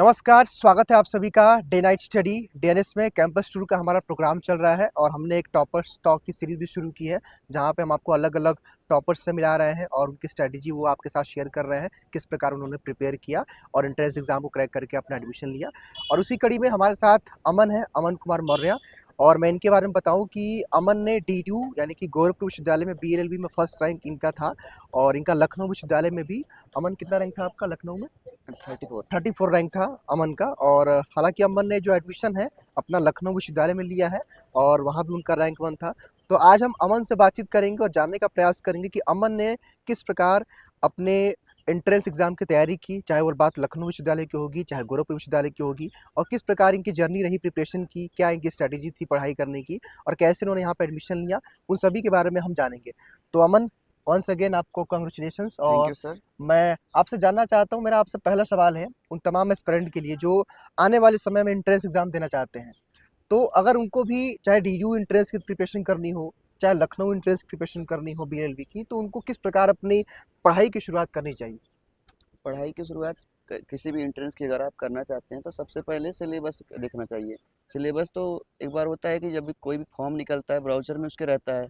नमस्कार, स्वागत है आप सभी का डे नाइट स्टडी डीएनएस में कैंपस टूर का हमारा प्रोग्राम चल रहा है और हमने एक टॉपर्स टॉक की सीरीज भी शुरू की है जहां पे हम आपको अलग अलग टॉपर्स से मिला रहे हैं और उनकी स्ट्रेटजी वो आपके साथ शेयर कर रहे हैं किस प्रकार उन्होंने प्रिपेयर किया और एंट्रेंस एग्जाम को क्रैक करके अपना एडमिशन लिया। और उसी कड़ी में हमारे साथ अमन है, अमन कुमार मौर्य। और मैं इनके बारे में बताऊं कि अमन ने DU यानी कि गोरखपुर विश्वविद्यालय में BLLB में फर्स्ट रैंक इनका था और इनका लखनऊ विश्वविद्यालय में भी। अमन कितना रैंक था आपका लखनऊ में? 34 रैंक था अमन का। और हालांकि अमन ने जो एडमिशन है अपना लखनऊ विश्वविद्यालय में लिया है और वहाँ भी उनका रैंक 1 था। तो आज हम अमन से बातचीत करेंगे और जानने का प्रयास करेंगे कि अमन ने किस प्रकार अपने एंट्रेंस एग्जाम की तैयारी की, चाहे वो बात लखनऊ विश्वविद्यालय की होगी चाहे गोरखपुर विश्वविद्यालय की होगी, और किस प्रकार इनकी जर्नी रही प्रिपरेशन की, क्या इनकी स्ट्रैटेजी थी पढ़ाई करने की और कैसे उन्होंने यहाँ पर एडमिशन लिया, उन सभी के बारे में हम जानेंगे। तो अमन, वंस अगेन आपको कांग्रेचुलेशंस। थैंक और यू सर। मैं आपसे जानना चाहता हूँ, मेरा आपसे पहला सवाल है उन तमाम एस्पिरेंट के लिए जो आने वाले समय में एंट्रेंस एग्जाम देना चाहते हैं, तो अगर उनको भी चाहे DU एंट्रेंस की प्रिपरेशन करनी हो चाहे लखनऊ एंट्रेंस की प्रिपरेशन करनी हो BLLB की, तो उनको किस प्रकार अपनी पढ़ाई की शुरुआत करनी चाहिए? पढ़ाई की शुरुआत किसी भी एंट्रेंस की अगर आप करना चाहते हैं तो सबसे पहले सिलेबस देखना चाहिए। सिलेबस तो एक बार होता है कि जब भी कोई भी फॉर्म निकलता है ब्राउज़र में उसके रहता है,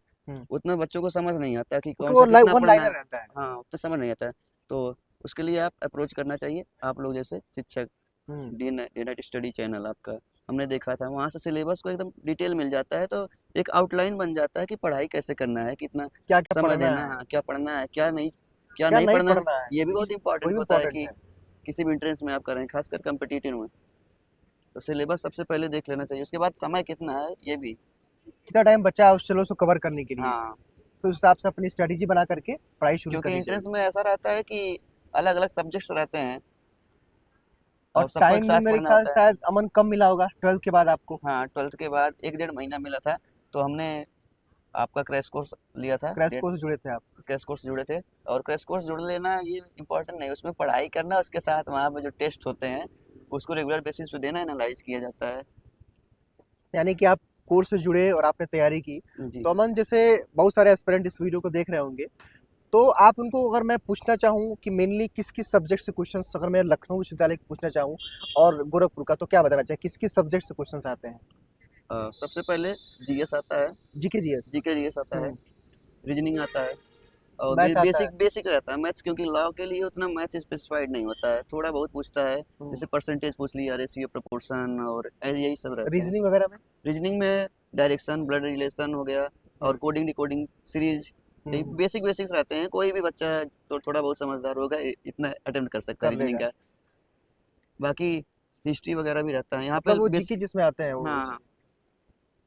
उतना बच्चों को समझ नहीं आता कि क्योंकि कौन वो सा कितना वन पढ़ना लाइनर है। रहता है। हाँ, उतना समझ नहीं आता है। तो उसके लिए आप अप्रोच करना चाहिए, आप लोग जैसे शिक्षक डे नाइट स्टडी चैनल आपका हमने देखा था, वहाँ से सिलेबस को एकदम डिटेल मिल जाता है। तो एक आउटलाइन बन जाता है कि पढ़ाई कैसे करना है, कितना क्या क्या समय पढ़ना देना है, है, हाँ, क्या पढ़ना है, क्या क्या नहीं नहीं पढ़ना है। पढ़ना है, ये भी ये बहुत वो इंपॉर्टेंट भी होता है इम्पोर्टेंट कि है। किसी भी एंट्रेंस में आप कर रहे हैं, खासकर कॉम्पिटिटिव में। तो सिलेबस सबसे पहले देख लेना चाहिए, उसके बाद समय कितना है ये भी। कितना टाइम बचा है उस सिलेबस को कवर करने के लिए, हाँ, तो उस हिसाब से अपनी स्ट्रेटेजी बना करके पढ़ाई शुरू क्योंकि करनी एंट्रेंस चाहिए। में ऐसा रहता है कि अलग अलग सब्जेक्ट्स रहते हैं और और सबको एक टाइम भी साथ मेरे पढ़ना ख्याल होता है। शायद अमन कम मिला होगा 12th के बाद आपको। हाँ, 12th के बाद 1 डेढ़ महीना मिला था, तो हमने आपका क्रैश कोर्स लिया था। क्रैश कोर्स से जुड़े थे आप? क्रैश कोर्स जुड़े थे। और क्रैश कोर्स जुड़ लेना ये इम्पोर्टेंट नहीं, उसमें पढ़ाई करना, उसके साथ वहाँ पे जो टेस्ट होते हैं उसको रेगुलर बेसिस पे देना, एनालाइज किया जाता है। यानी कि आप कोर्स से जुड़े और आपने तैयारी की। जी। तो अमन, जैसे बहुत सारे एस्पिरेंट इस वीडियो को देख रहे होंगे, तो आप उनको अगर मैं पूछना चाहूँ कि मेनली किस किस सब्जेक्ट से क्वेश्चंस, अगर मैं लखनऊ विश्वविद्यालय के पूछना चाहूँ और गोरखपुर का, तो क्या बताना चाहिए किस किस सब्जेक्ट से क्वेश्चंस आते हैं? सबसे पहले जीएस आता है, GK GS। जीके जीएस आता है, रीजनिंग आता है और मैथ्स आता है। बेसिक बेसिक रहता है मैथ्स, क्योंकि लॉ के लिए उतना मैथ्स स्पेसिफाइड नहीं होता है, थोड़ा बहुत पूछता है। जैसे परसेंटेज पूछ लिया, रेशियो, प्रोपोर्शन और यही सब रहते हैं। रीजनिंग वगैरह में? रीजनिंग में डायरेक्शन, ब्लड रिलेशन हो गया और हम्म, कोडिंग डिकोडिंग सीरीज, यही हम्म, बेसिक बेसिक्स रहते हैं। कोई भी बच्चा तो थोड़ा बहुत समझदार होगा, इतना अटेम्प्ट कर सकता है कर रीजनिंग लेगा। का। बाकी हिस्ट्री वगैरह भी रहता है यहाँ पे मतलब वो बेसिक। GK जिसमें आते हैं वो हाँ,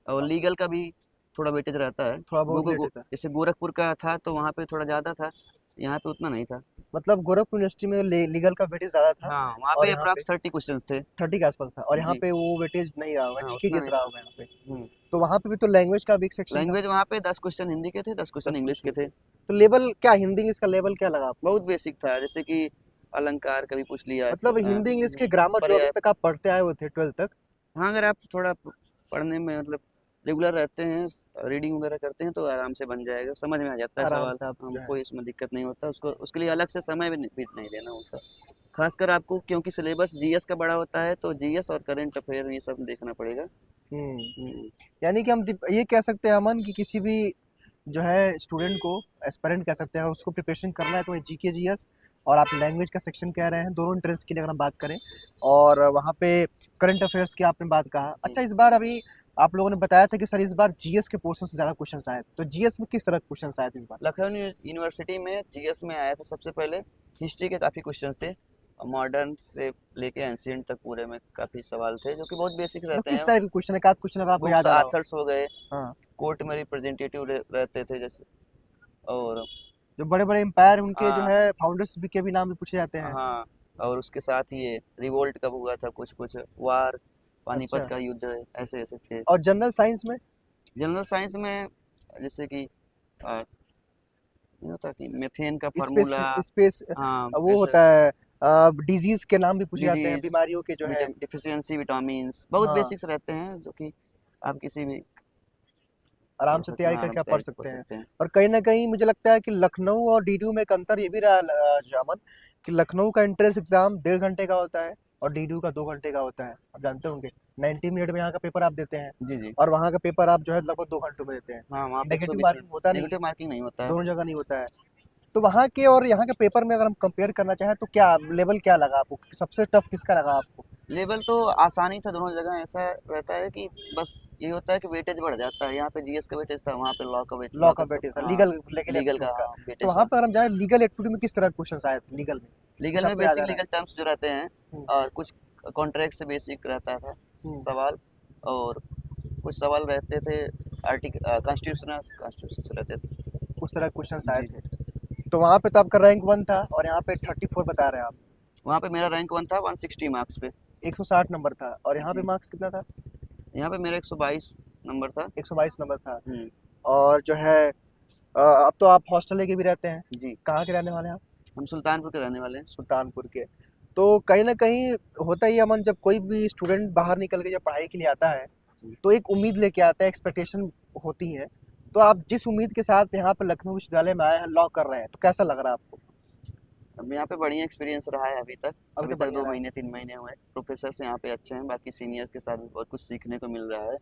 और लीगल का भी थोड़ा वेटेज रहता है। थोड़ा बहुत लेट होता है। जैसे गोरखपुर का था तो वहाँ पे थोड़ा ज़्यादा था, यहाँ पे उतना नहीं था। मतलब गोरखपुर यूनिवर्सिटी में लीगल का वेटेज ज़्यादा था हाँ, वहाँ और पे यहाँ पे अप्रॉक्स 30 क्वेश्चंस थे। 30 के आसपास था, और यहाँ जी। पे वो वेटेज नहीं रहा होगा, हाँ, GK उतना गेस नहीं रहा था। होगा यहाँ पे। हम्म। तो वहाँ पे भी तो लैंग्वेज का भी एक सेक्शन था। लैंग्वेज वहाँ पे 10 क्वेश्चन हिंदी के थे, 10 क्वेश्चन 10 इंग्लिश के क्वेश्चन थे। थे। तो लेवल क्या, हिंदी इंग्लिश का लेवल क्या लगा आपको? बहुत बेसिक था, जैसे कि अलंकार कभी पूछ लिया, मतलब हिंदी इंग्लिश के ग्रामर जो अभी पर्याय। तक आप पढ़ते आए हुए थे 12th तक। हाँ, अगर आप थोड़ा पढ़ने में मतलब रेगुलर रहते हैं, रीडिंग वगैरह करते हैं तो आराम से बन जाएगा, समझ में आ जाता है आराम सवाल। से आप जो है। कोई इसमें दिक्कत नहीं होता, उसको उसके लिए अलग से समय भी नहीं देना होता। खासकर आपको, क्योंकि सिलेबस जीएस का बड़ा होता है, तो जीएस और करंट अफेयर ये सब देखना पड़ेगा। हम्म। यानी कि हम ये कह सकते हैं अमन कि किसी भी जो है स्टूडेंट को, एस्पिरेंट कह सकते हैं, उसको प्रिपरेशन करना है तो GK GS और आप लैंग्वेज का सेक्शन कह रहे हैं, दोनों इंट्रेंस के लिए अगर हम बात करें, और वहाँ पे करंट अफेयर्स की आपने बात कहा। जी। अच्छा, इस बार अभी आप लोगों ने बताया था कि सर इस बार GS के पोर्शन से ज़्यादा क्वेश्चन आए, तो GS में किस तरह के क्वेश्चन आए थे इस बार? लखनऊ यूनिवर्सिटी में जीएस में आया था सबसे पहले। हिस्ट्री के काफ़ी क्वेश्चन थे, मॉडर्न से लेके एंशियंट तक पूरे में काफ़ी सवाल थे जो कि बहुत बेसिक मतलब रहते किस हैं। टाइप के क्वेश्चन, एक आध क्वेश्चन अगर आपको बुक्स याद आ रहा हो? आथर्स हो गए, हाँ। कोर्ट में रिप्रेजेंटेटिव रहते थे जैसे। और जो बड़े बड़े एम्पायर उनके जो हाँ, है फाउंडर्स भी के भी नाम भी पूछे जाते हैं। हाँ, और उसके साथ ये रिवोल्ट कब हुआ था, कुछ कुछ वार, पानीपत अच्छा। का युद्ध, ऐसे ऐसे थे। और जनरल साइंस में? जनरल साइंस में जैसे कि ये होता कि मेथेन का स्पेस फार्मूला। स्पेस हाँ, वो ऐसे होता है, डिजीज के नाम भी पूछे जाते हैं, डिजीज, बीमारियों के जो है। डिफिशियंसी विटामिन्स, बहुत हाँ, बेसिक्स रहते हैं जो कि आप किसी भी आराम पढ़ से सकते हैं, तैयारी आराम करके से आप पढ़ तैयारी कर सकते हैं। सकते हैं। और कहीं ना कहीं मुझे लगता है कि लखनऊ और DU में एक अंतर ये भी रहा जामन, कि लखनऊ का एंट्रेंस एग्जाम 1.5 घंटे का होता है और डीडीयू का 2 घंटे का होता है, आप जानते होंगे। 90 मिनट में यहाँ का पेपर आप देते हैं जी जी। और वहाँ का पेपर आप जो है लगभग 2 घंटों में देते हैं। हाँ, वहाँ पे नेगेटिव 120 मिनट मार्किंग होता नहीं है, नेगेटिव मार्किंग नहीं होता है। दोनों जगह नहीं होता है। तो वहाँ के और यहाँ के पेपर में अगर हम कंपेयर करना चाहें तो क्या लेवल क्या लगा आपको? सबसे टफ किसका लगा आपको? लेवल तो आसानी था दोनों जगह। ऐसा रहता है कि बस ये होता है कि वेटेज बढ़ जाता है। यहाँ पे जीएस का वेटेज था, वहाँ पे लॉ लॉ का का वेटेज था, हाँ, लीगल लीगल लीगल का एप्टीट्यूड का। हाँ, तो वेटेज वहाँ था। पर हम जाए लीगल एप्टीट्यूड में किस तरह के क्वेश्चन आए थे लीगल में? लीगल कुछ में आपको याद बेसिक आ रहा है? लीगल टर्म्स जो रहते हैं हम्म, और कुछ कॉन्ट्रैक्ट से बेसिक रहता था हम्म, सवाल, और कुछ सवाल रहते थे कॉन्स्टिट्यूशनल कॉन्स्टिट्यूशन से रहते थे। उस तरह के क्वेश्चन आए जी। थे। तो वहाँ पे तो आपका रैंक 1 था और यहाँ पे 34 बता रहे हैं आप। वहाँ पे मेरा रैंक 1 था 160 मार्क्स पे। 160 नंबर था और यहाँ पे जी। मार्क्स कितना था? यहाँ पे मेरा 122 नंबर था। 122 नंबर था। हुँ, और जो है अब तो आप हॉस्टल लेके भी रहते हैं। जी। कहाँ के रहने वाले हैं आप? हम सुल्तानपुर के रहने वाले हैं। सुल्तानपुर के। तो कहीं ना कहीं होता ही है अमन, जब कोई भी स्टूडेंट बाहर निकल के जब पढ़ाई के लिए आता है जी। तो एक उम्मीद लेके आता है, एक्सपेक्टेशन होती है। तो आप जिस उम्मीद के साथ यहाँ पर लखनऊ विश्वविद्यालय में आए हैं, लॉ कर रहे हैं, तो कैसा लग रहा है आपको? अब यहाँ पे बढ़िया एक्सपीरियंस रहा है अभी तक। अभी अभी तो तक बढ़िया 2 रहा है। महीने 3 महीने हुए। प्रोफ़ेसर्स यहाँ पे अच्छे हैं, बाकी सीनियर्स के साथ भी बहुत कुछ सीखने को मिल रहा है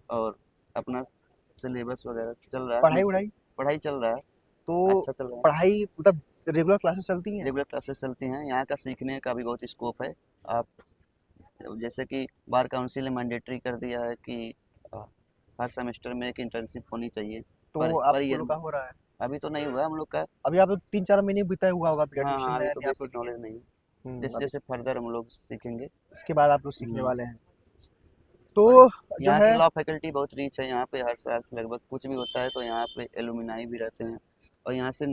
और अपना सिलेबस वगैरह चल रहा है अपने पढ़ाई से। वढ़ाई पढ़ाई चल रहा है, तो अच्छा चल रहा है। पढ़ाई मतलब रेगुलर क्लासेस चलती हैं? रेगुलर क्लासेस चलती हैं, यहाँ का सीखने का भी बहुत स्कोप है। आप जैसे कि बार काउंसिल ने मैंडेटरी कर दिया है कि अ, हर सेमेस्टर में एक इंटर्नशिप होनी चाहिए तो पर आप ईयर लोग में। का हो रहा है? अभी तो नहीं हुआ हम लोग का। अभी आप लोग 3-4 महीने बीता हुआ होगा, अभी हाँ, एडमिशन हाँ, अभी नया तो नया आपको बेसिक लिए नॉलेज नहीं है। हैं। जैसे अभी जैसे फर्दर हम लोग सीखेंगे। इसके बाद आप लोग सीखने हुँ, वाले हैं। और तो जो यहाँ है की लॉ फैकल्टी बहुत रिच है। यहाँ पे हर साल लगभग कुछ भी होता है तो यहाँ पे एलुमनाई भी रहते हैं और यहाँ से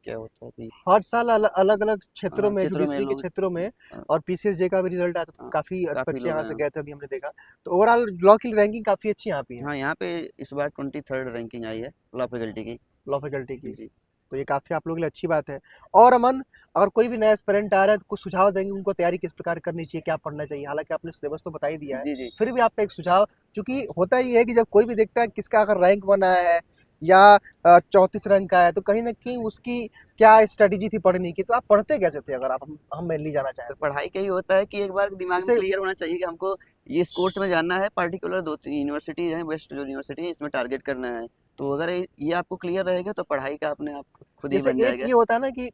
क्या होता है कि हर साल अलग अलग क्षेत्रों में, क्षेत्रों में जुडिशरी के लोग क्षेत्रों में अ, और पीसीएसजे का भी रिजल्ट आया तो काफी काफ़ी बच्चे लोग यहाँ हैं। से गए थे, अभी हमने देखा। तो ओवरऑल लॉ की रैंकिंग काफी अच्छी यहाँ पे है, हाँ, यहाँ पे इस बार 23rd रैंकिंग आई है लॉ फैकल्टी की। लॉ फैकल्टी की। जी। तो ये काफी आप लोगों के लिए अच्छी बात है। और अमन, अगर कोई भी नया एस्पिरेंट आ रहा है तो कुछ सुझाव देंगे उनको, तैयारी किस प्रकार करनी चाहिए, क्या पढ़ना चाहिए? हालांकि आपने सिलेबस तो बता ही दिया है, जी, जी। फिर भी आपका एक सुझाव, क्योंकि होता ही है कि जब कोई भी देखता है किसका अगर रैंक 1 आया है या 34 रैंक का है, तो कहीं ना कहीं उसकी क्या स्ट्रेटेजी थी पढ़ने की, तो आप पढ़ते कैसे थे अगर आप हम मेनली जाना चाहें सर तो? पढ़ाई का ही होता है कि एक बार दिमाग में जैसे क्लियर होना चाहिए कि हमको ये इस कोर्स में जानना है। पर्टिकुलर 2-3 यूनिवर्सिटी हैं, बेस्ट जो यूनिवर्सिटी है इसमें टारगेट करना है। तो अगर ये आपको क्लियर रहेगा तो पढ़ाई का अपने आप खुद ही जैसे बन एक जाएगा। ये होता है ना कि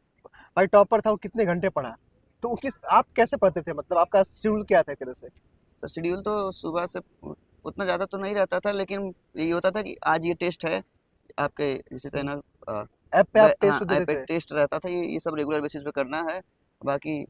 भाई टॉपर था वो कितने घंटे पढ़ा, तो वो किस आप कैसे पढ़ते थे, मतलब आपका शेड्यूल क्या था एक तरह से? तो शेड्यूल तो सुबह से उतना ज़्यादा तो नहीं रहता था, लेकिन ये होता था कि आज ये टेस्ट है आपके जैसे चैनल ऐप पे आप हाँ, टेस्ट देते आईपैड थे? टेस्ट रहता था। ये सब रेगुलर बेसिस पे करना है। बाकी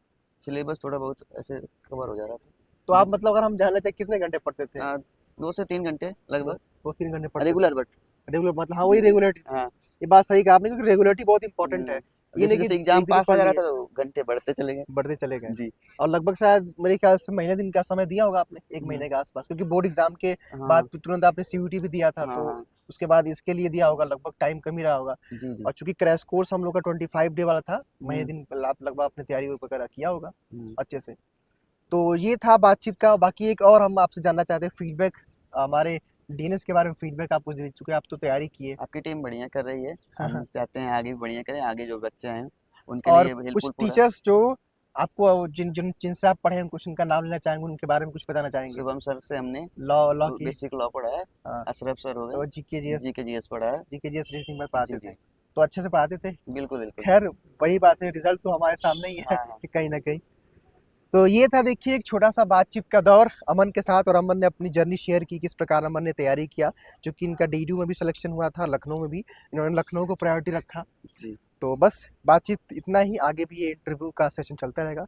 सिलेबस थोड़ा बहुत ऐसे कवर हो जा रहा था। तो आप मतलब अगर हम जानना चाहें कितने घंटे पढ़ते थे? 2 से 3 घंटे दो लगभग। 2-3 घंटे पढ़ते थे? रेगुलर बट रेगुलर मतलब हाँ, जी, वही जी। रेगुलरिटी थी। हाँ। ये बात सही कहा आपने, क्योंकि रेगुलरिटी बहुत इंपॉर्टेंट है। ये नहीं कि जैसे-जैसे एग्ज़ाम एक दिन में पास आ पढ़ जा रहा लिए, था तो घंटे बढ़ते चले गए। बढ़ते चले गए। जी। और लगभग शायद मेरे ख्याल से महीने दिन का समय दिया होगा आपने, 1 हुँ। महीने के आसपास, क्योंकि बोर्ड एग्जाम के बाद हाँ, तुरंत आपने सीयूटी भी दिया था, हाँ, तो हाँ। उसके बाद इसके लिए दिया होगा, लगभग टाइम कम ही रहा होगा। जी, जी। और चूंकि क्रैश कोर्स हम लोग का 25 डे वाला था, महीने हुँ, दिन आप लगभग अपने तैयारी वगैरह किया होगा हुँ। अच्छे से। तो ये था बातचीत का। बाकी एक और हम आपसे जानना चाहते हैं फीडबैक, हमारे डीएनएस के बारे में फीडबैक आप कुछ दे चुके हैं, आप तो तैयारी किए। आपकी टीम बढ़िया कर रही है। हम चाहते हैं आगे भी बढ़िया करें। आगे जो बच्चे हैं उनके और लिए कुछ हेल्पफुल पूरा। टीचर्स जो आपको जिन जिन जिनसे आप पढ़े हैं, कुछ उनका नाम लेना चाहेंगे, उनके बारे में कुछ बताना चाहेंगे? शुभम सर से हमने लॉ की बेसिक लॉ पढ़ा है। हाँ, अशरफ सर हो सब गए, जीके जीके-जीएस पढ़ा है। रीजनिंग में जी, पढ़ाते थे, जी। तो अच्छे से पढ़ाते थे। बिल्कुल, बिल्कुल। खैर वही बात है, रिजल्ट तो हमारे सामने ही है हाँ, हाँ। कि कहीं ना कहीं। तो ये था देखिए एक छोटा सा बातचीत का दौर अमन के साथ, और अमन ने अपनी जर्नी शेयर की, किस प्रकार अमन ने तैयारी किया, जो कि इनका डीडीयू में भी सिलेक्शन हुआ था, लखनऊ में भी इन्होंने लखनऊ को प्रायोरिटी रखा। जी। तो बस बातचीत इतना ही, आगे भी ये इंटरव्यू का सेशन चलता रहेगा।